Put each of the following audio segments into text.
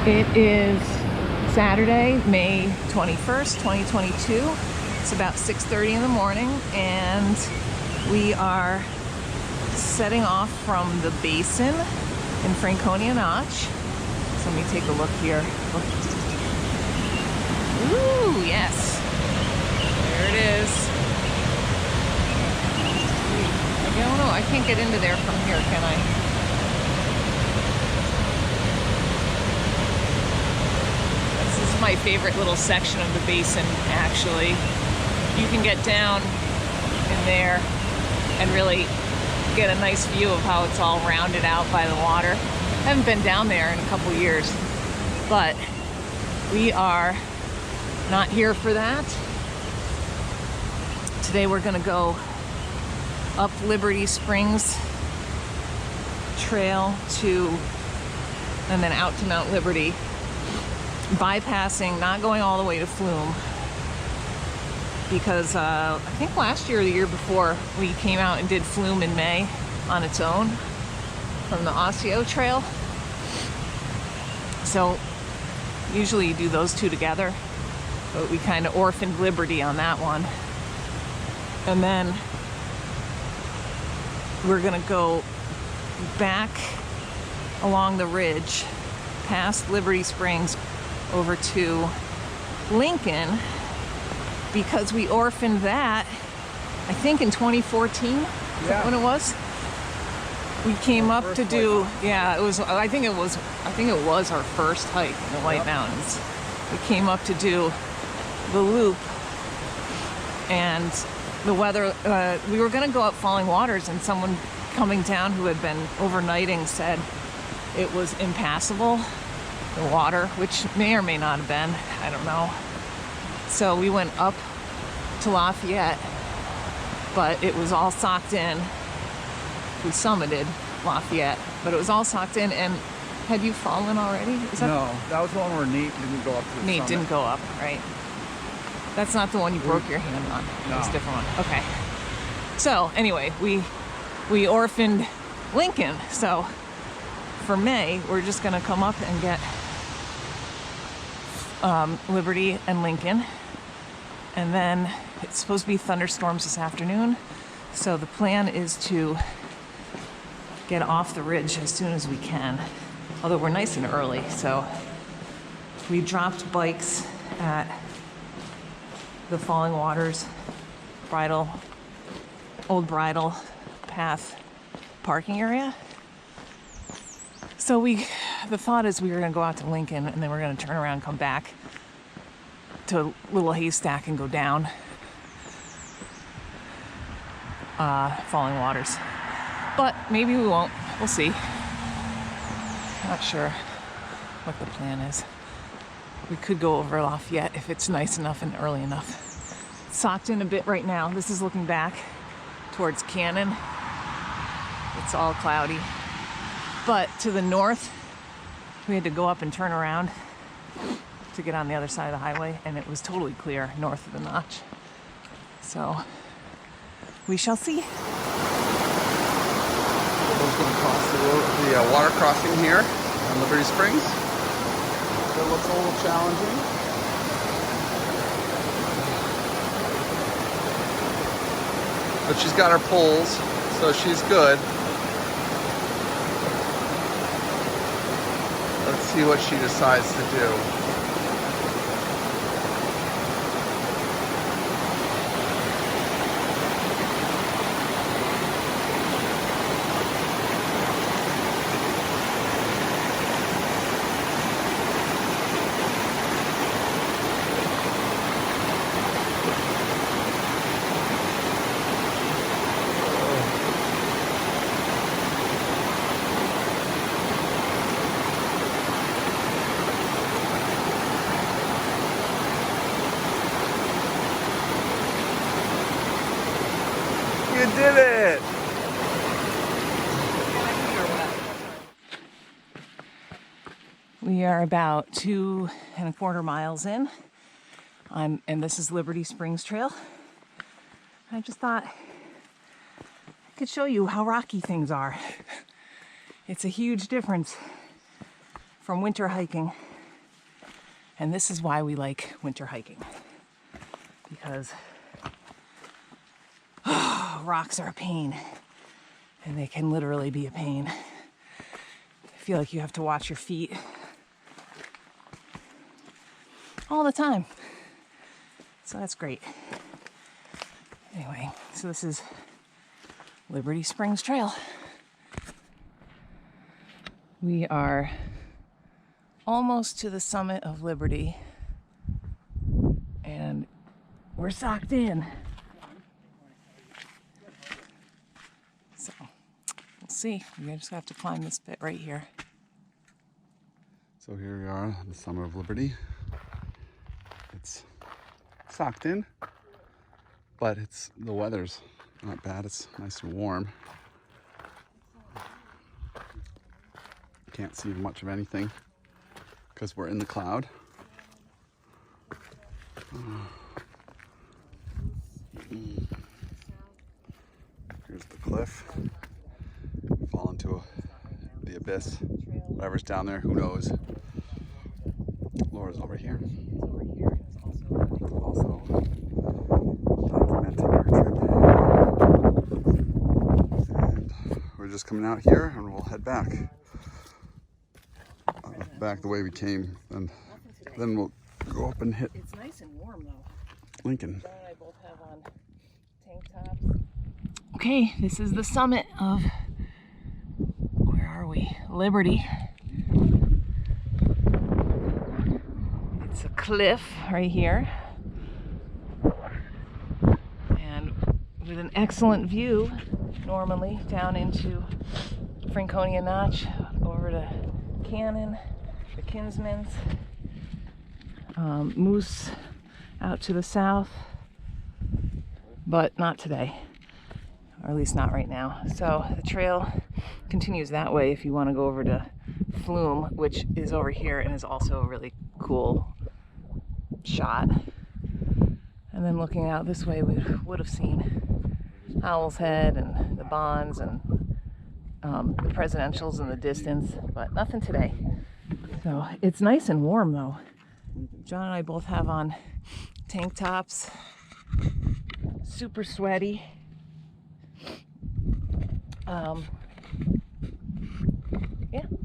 It is Saturday, May 21st, 2022. It's about 6:30 in the morning, and we are setting off from the Basin in Franconia Notch. So let me take a look here. Ooh, yes. There it is. I don't know. I can't get into there from here, can I? This is my favorite little section of the Basin, actually. You can get down in there and really get a nice view of how it's all rounded out by the water. I haven't been down there in a couple years, but we are not here for that. Today we're gonna go up Liberty Springs Trail and then out to Mount Liberty, bypassing, not going all the way to Flume, because I think last year or the year before we came out and did Flume in May on its own from the Osseo Trail. So usually you do those two together, but we kind of orphaned Liberty on that one. And then we're gonna go back along the ridge past Liberty Springs over to Lincoln, because we orphaned that, I think in 2014. Is that when it was? We came up to do, yeah, it was, I think it was our first hike in the White Mountains. We came up to do the loop, and the weather, we were gonna go up Falling Waters, and someone coming down who had been overnighting said it was impassable, the water, which may or may not have been, I don't know. So we went up to Lafayette, but it was all socked in. We summited Lafayette, but it was all socked in. And had you fallen already? No, that was the one where Nate didn't go up to the Nate summit. didn't go up, right? That's not the one you broke your hand on. No. It's a different one. Okay. So anyway, we orphaned Lincoln. So for May, we're just gonna come up and get Liberty and Lincoln. And then it's supposed to be thunderstorms this afternoon. So the plan is to get off the ridge as soon as we can. Although we're nice and early, so we dropped bikes at the Falling Waters old Bridle path parking area. So the thought is we were gonna go out to Lincoln, and then we're gonna turn around, come back to Little Haystack and go down Falling Waters. But maybe we won't, we'll see. Not sure what the plan is. We could go over Lafayette if it's nice enough and early enough. It's socked in a bit right now. This is looking back towards Cannon. It's all cloudy. But to the north, we had to go up and turn around to get on the other side of the highway, and it was totally clear north of the notch. So we shall see. We're going to cross the water crossing here on Liberty Springs. It looks a little challenging. But she's got her poles, so she's good. Let's see what she decides to do. You did it! We are about 2.25 miles in, and this is Liberty Springs Trail. I just thought I could show you how rocky things are. It's a huge difference from winter hiking. And this is why we like winter hiking, because rocks are a pain, and they can literally be a pain. I feel like you have to watch your feet all the time. So that's great. Anyway, so this is Liberty Springs Trail. We are almost to the summit of Liberty, and we're socked in. So we'll see. We just have to climb this bit right here. So here we are on the summit of Liberty. It's socked in, but the weather's not bad. It's nice and warm. Can't see much of anything because we're in the cloud. Here's the cliff. Fall into the abyss. Whatever's down there, who knows? Laura's over here. Also documenting our trip. And we're just coming out here and we'll head back. Back the way we came, and then we'll go up and hit. It's nice and warm though. Lincoln. John and I both have on tank tops. Okay, this is the summit of, where are we? Liberty. It's a cliff right here, and with an excellent view normally down into Franconia Notch, over to Cannon, the Kinsmans, Moose out to the south, but not today, or at least not right now. So the trail continues that way if you want to go over to Flume, which is over here and is also a really cool shot. And then looking out this way, we would have seen Owl's Head and the Bonds and the Presidentials in the distance, but nothing today. So it's nice and warm though. John and I both have on tank tops, super sweaty. Yeah,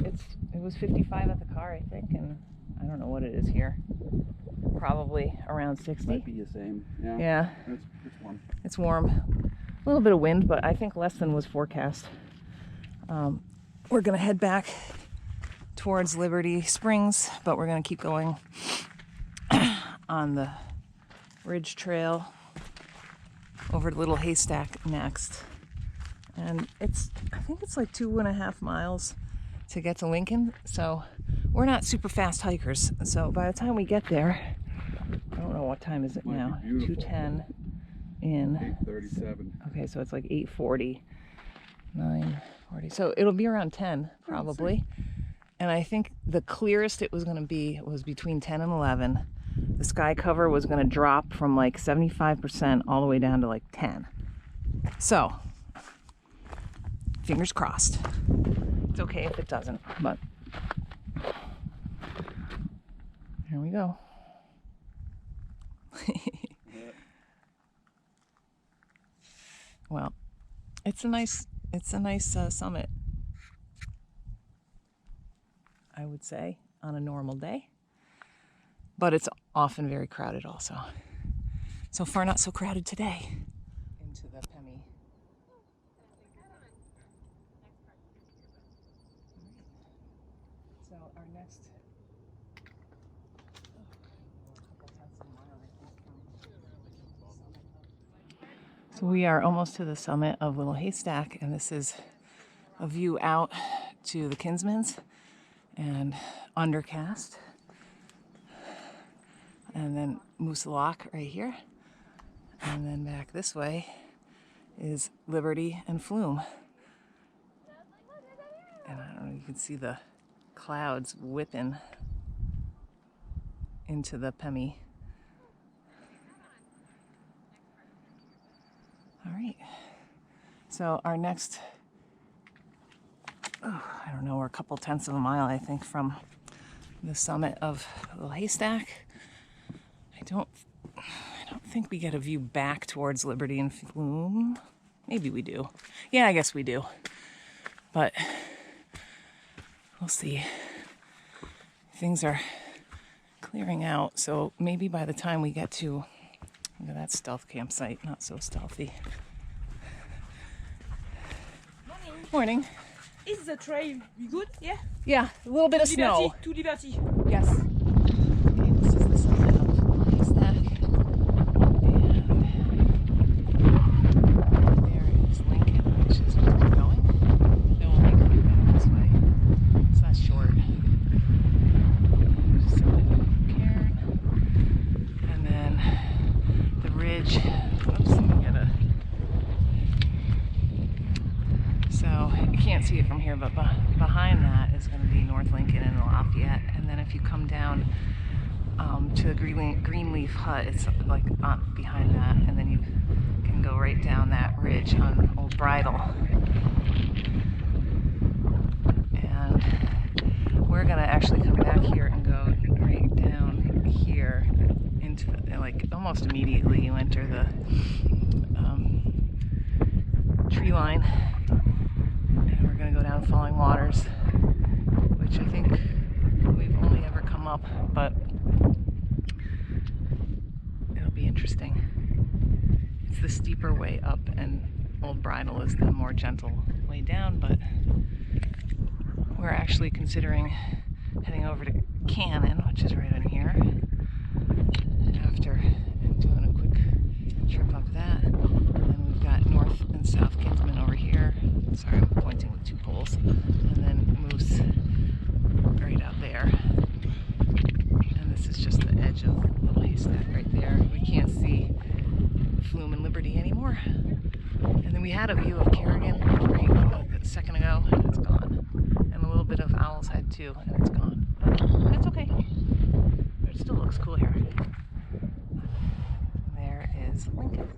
it was 55 at the car, I think, and I don't know what it is here. Probably around 60. Might be the same. Yeah. Yeah. It's warm. It's warm. A little bit of wind, but I think less than was forecast. We're gonna head back towards Liberty Springs, but we're gonna keep going on the Ridge Trail over to Little Haystack next. And I think it's like 2.5 miles to get to Lincoln, so we're not super fast hikers. So by the time we get there, I don't know what time is it now. 2:10 in 8:37. Okay, so it's like 8:40, 9:40. So it'll be around 10 probably. And I think the clearest it was going to be was between 10 and 11. The sky cover was going to drop from like 75% all the way down to like 10. So fingers crossed. It's okay if it doesn't, but here we go. Well, it's a nice summit, I would say, on a normal day, but it's often very crowded also. So far, not so crowded today. Into the Pemi. So our next So we are almost to the summit of Little Haystack, and this is a view out to the Kinsmans and Undercast, and then Moose Lock right here, and then back this way is Liberty and Flume. And I don't know, you can see the clouds whipping into the Pemi. All right, so our next, I don't know, we're a couple tenths of a mile, I think, from the summit of Little Haystack. I don't think we get a view back towards Liberty and Flume. Maybe we do. Yeah, I guess we do. But we'll see. Things are clearing out, so maybe by the time we get to that stealth campsite, not so stealthy. Morning. Is the trail good? Yeah? Yeah, a little bit of snow. To Liberty. Yes. Okay, this is the summit of Little Haystack. And there is Lincoln, which is where we're going. Then we'll make our way back this way. It's not short. Summit of Cairn. And then the ridge. Oops, let me get a. So you can't see it from here, but behind that is going to be North Lincoln and Lafayette. And then if you come down to the Greenleaf Hut, it's like behind that, and then you can go right down that ridge on Old Bridle. And we're going to actually come back here and go right down here into like almost immediately you enter the tree line. We're going to go down Falling Waters, which I think we've only ever come up, but it'll be interesting. It's the steeper way up, and Old Bridle is the more gentle way down, but we're actually considering heading over to Cannon, which is right on here, after doing a quick trip up that. And then we've got North and South Kinsman over here. Sorry, I'm pointing with two poles. And then Moose right out there. And this is just the edge of Little Haystack right there. We can't see Flume and Liberty anymore. And then we had a view of Kerrigan right a second ago, and it's gone. And a little bit of Owl's Head too, and it's gone. But that's okay. It still looks cool here. There is Lincoln.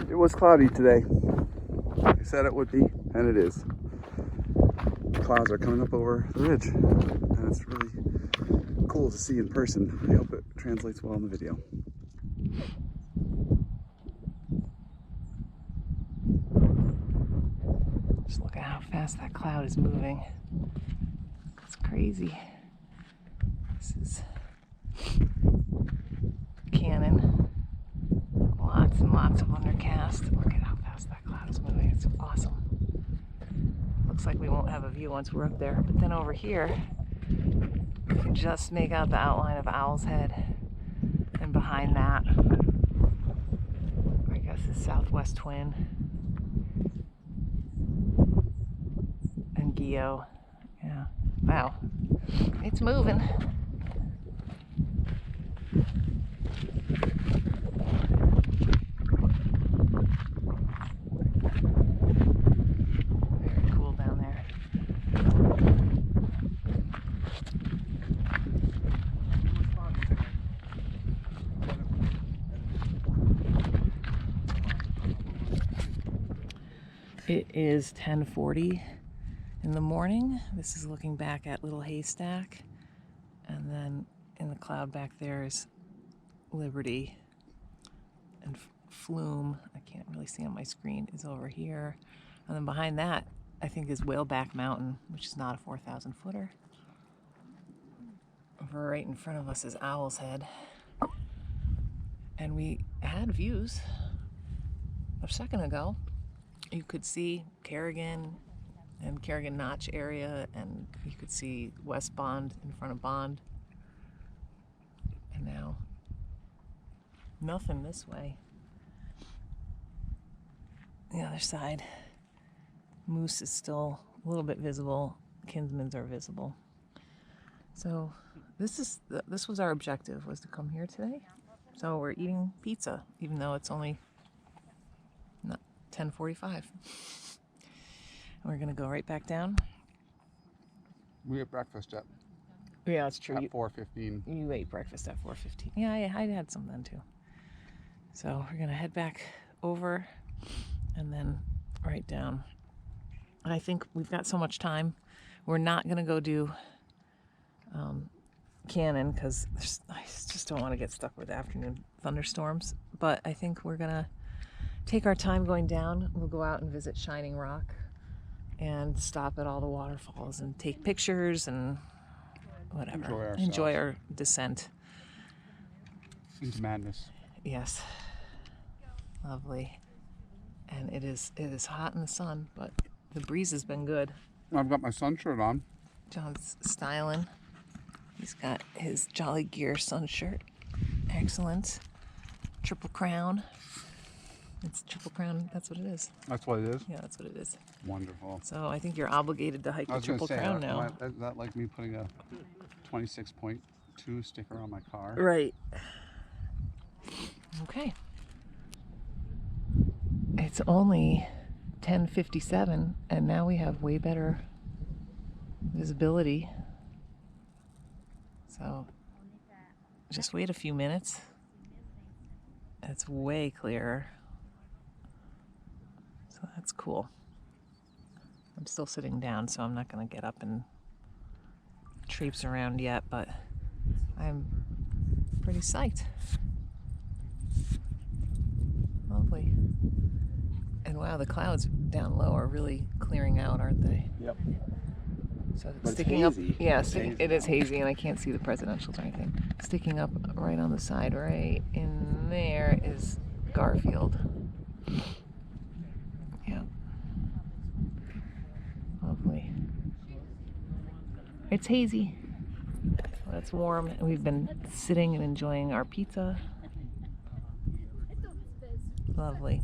It was cloudy today. I said it would be, and it is. Clouds are coming up over the ridge, and it's really cool to see in person. I hope it translates well in the video. Just look at how fast that cloud is moving. It's crazy. This is Cannon. Lots and lots of undercast. Look at how fast that cloud is moving. It's awesome. Looks like we won't have a view once we're up there. But then over here, you can just make out the outline of Owl's Head. And behind that, I guess, is Southwest Twin. And Geo. Yeah. Wow. It's moving. It is 10:40 in the morning. This is looking back at Little Haystack, and then in the cloud back there is Liberty, and Flume, I can't really see on my screen, is over here. And then behind that, I think, is Whaleback Mountain, which is not a 4,000 footer. Over right in front of us is Owl's Head. And we had views a second ago. You could see Kerrigan and Kerrigan Notch area, and you could see West Bond in front of Bond. And now nothing this way. The other side, Moose is still a little bit visible. Kinsman's are visible. So this was our objective, was to come here today. So we're eating pizza, even though it's only not 10:45. We're gonna go right back down. We had breakfast at Yeah, it's true. 4:15. You ate breakfast at 4:15. Yeah, I had some then too. So we're gonna head back over and then right down. And I think we've got so much time. We're not gonna go do Cannon because I just don't want to get stuck with afternoon thunderstorms. But I think we're gonna take our time going down. We'll go out and visit Shining Rock and stop at all the waterfalls and take pictures and whatever. Enjoy our descent into madness. Yes. Lovely. And it is hot in the sun, but the breeze has been good. I've got my sun shirt on. John's styling. He's got his Jolly Gear sun shirt. Excellent. Triple Crown. It's Triple Crown. That's what it is. That's what it is? Yeah, that's what it is. Wonderful. So I think you're obligated to hike the Triple Crown now. Is that like me putting a 26.2 sticker on my car? Right. Okay. It's only 10:57 and now we have way better visibility. So just wait a few minutes. It's way clearer. So that's cool. I'm still sitting down, so I'm not going to get up and traipse around yet, but I'm pretty psyched. Lovely. And wow, the clouds down low are really clearing out, aren't they? Yep. So But sticking it's up, hazy. yeah, It's hazy. it is hazy, and I can't see the presidentials or anything. Sticking up right on the side, right in there, is Garfield. Yeah. Lovely. It's hazy, but it's warm, and we've been sitting and enjoying our pizza. Lovely.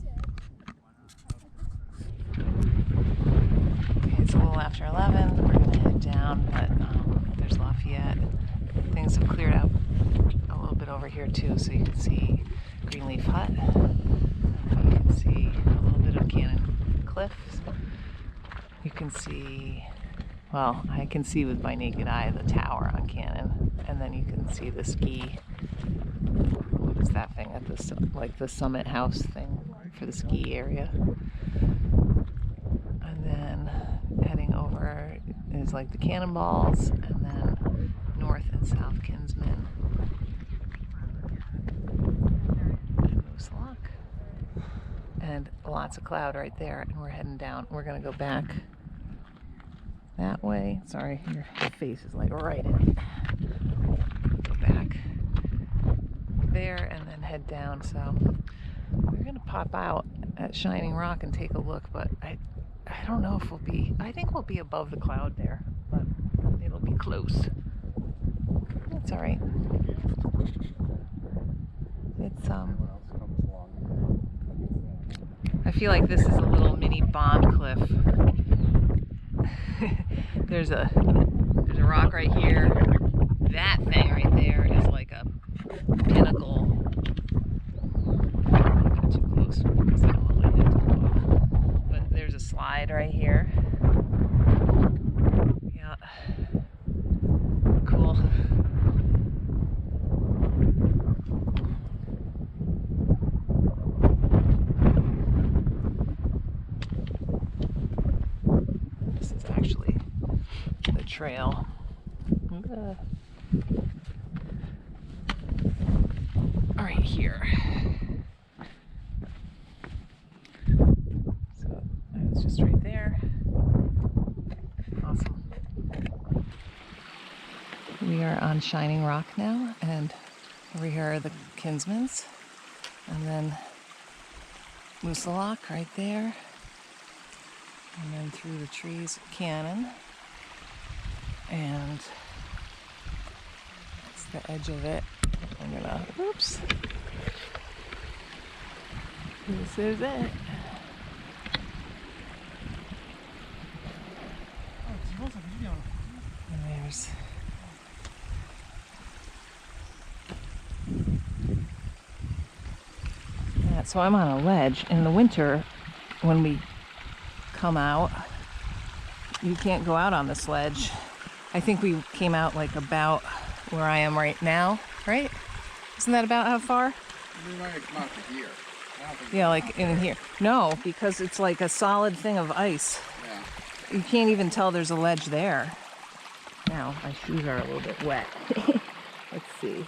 Okay, it's a little after 11. We're going to head down, but there's Lafayette. Things have cleared out a little bit over here too, so you can see Greenleaf Hut. You can see a little bit of Cannon Cliffs. You can see, well, I can see with my naked eye the tower on Cannon, and then you can see the ski. What is that thing at the like the Summit House thing for the ski area? And then heading over is like the Cannonballs, and then North and South Kinsman, and Moose Lock, and lots of cloud right there. And we're heading down. We're gonna go back that way. Sorry, your face is like right in it. Go back there and then head down. So we're gonna pop out at Shining Rock and take a look, but I don't know if we'll be, I think we'll be above the cloud there, but it'll be close. That's all right. It's I feel like this is a little mini Bond cliff. There's a rock right here. That thing right there is like a pinnacle. Not too close because I don't want my head to go off. But there's a slide right here. Yeah. Cool. This is actually the trail. Right here. So it's just right there. Awesome. We are on Shining Rock now, and over here are the Kinsmans, and then Moose Lock right there. And then through the trees, cannon. And that's the edge of it. I'm gonna, oops. This is it. And there's that. So I'm on a ledge. In the winter, when we come out, you can't go out on this ledge. I think we came out like about where I am right now, right? Isn't that about how far? We might have come out to here. Yeah, like in here. No, because it's like a solid thing of ice. Yeah. You can't even tell there's a ledge there. Now, my shoes are a little bit wet. Let's see.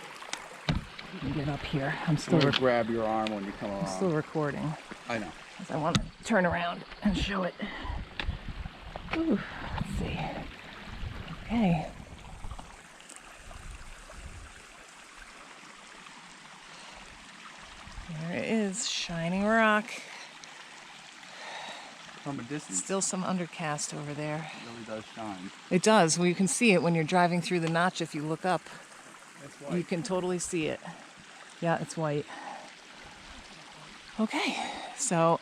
Let me get up here. I'm I'm still gonna grab your arm when you come around. still recording. I know. 'Cause I want to turn around and show it. Ooh, let's see. Okay. There it is, shining rock. From a distance, Still some undercast over there. it really does shine. It does. Well, you can see it when you're driving through the notch. If you look up, It's you white. can totally see it. Yeah, it's white. Okay, so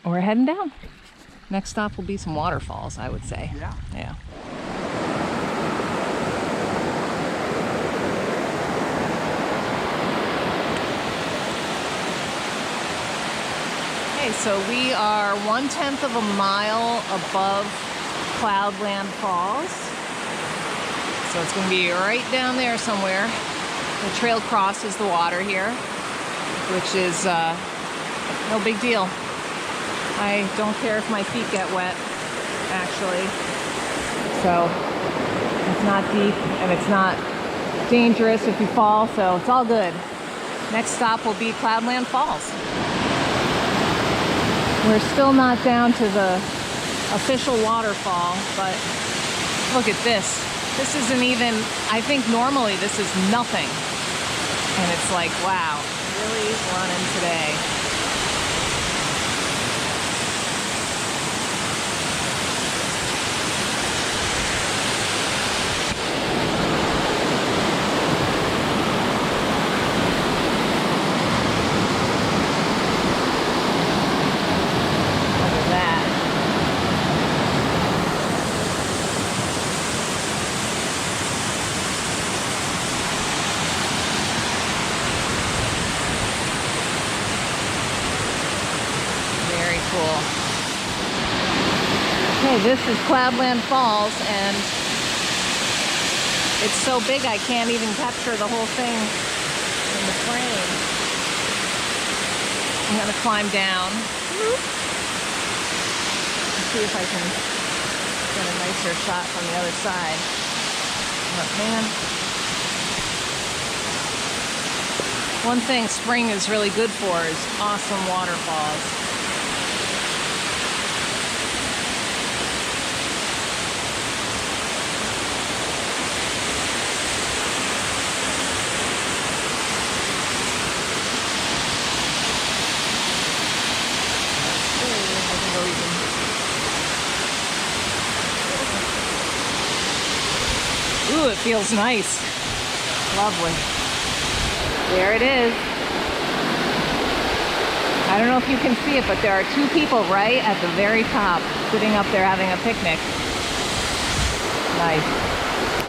we're heading down. Next stop will be some waterfalls, I would say. Yeah. Yeah. Okay, so we are 1/10 of a mile above Cloudland Falls. So it's going to be right down there somewhere. The trail crosses the water here, which is no big deal. I don't care if my feet get wet, actually. So it's not deep and it's not dangerous if you fall, so it's all good. Next stop will be Cloudland Falls. We're still not down to the official waterfall, but look at this. This isn't even, I think normally this is nothing. And it's like, wow, really running today. Look at that. Very cool. Okay, this is Cloudland Falls, and it's so big I can't even capture the whole thing in the frame. I'm gonna climb down. Let's see if I can get a nicer shot from the other side. Oh man. One thing spring is really good for is awesome waterfalls. Ooh, it feels nice. Lovely. There it is. I don't know if you can see it, but there are two people right at the very top, sitting up there having a picnic. Nice.